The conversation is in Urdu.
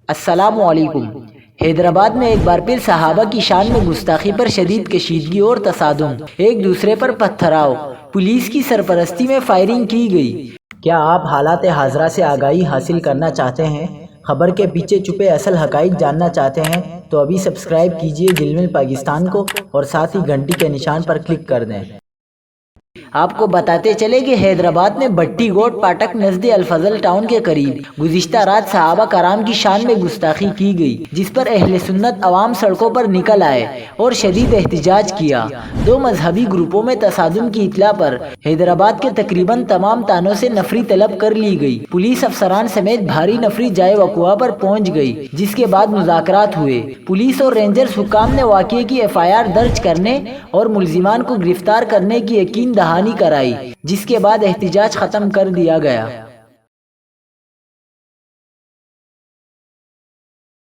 السلام علیکم۔ حیدرآباد میں ایک بار پھر صحابہ کی شان میں گستاخی پر شدید کشیدگی اور تصادم، ایک دوسرے پر پتھراؤ، پولیس کی سرپرستی میں فائرنگ کی گئی۔ کیا آپ حالات حاضرہ سے آگاہی حاصل کرنا چاہتے ہیں؟ خبر کے پیچھے چھپے اصل حقائق جاننا چاہتے ہیں تو ابھی سبسکرائب کیجئے جلمل پاکستان کو اور ساتھ ہی گھنٹی کے نشان پر کلک کر دیں۔ آپ کو بتاتے چلے کہ حیدرآباد میں بٹی گوٹ پاٹک نزد الفضل ٹاؤن کے قریب گزشتہ رات صحابہ کرام کی شان میں گستاخی کی گئی، جس پر اہل سنت عوام سڑکوں پر نکل آئے اور شدید احتجاج کیا۔ دو مذہبی گروپوں میں تصادم کی اطلاع پر حیدرآباد کے تقریباً تمام تھانوں سے نفری طلب کر لی گئی۔ پولیس افسران سمیت بھاری نفری جائے وقوع پر پہنچ گئی، جس کے بعد مذاکرات ہوئے۔ پولیس اور رینجرز حکام نے واقعے کی FIR درج کرنے اور ملزمان کو گرفتار کرنے کی یقین دہانی کرائی، جس کے بعد احتجاج ختم کر دیا گیا۔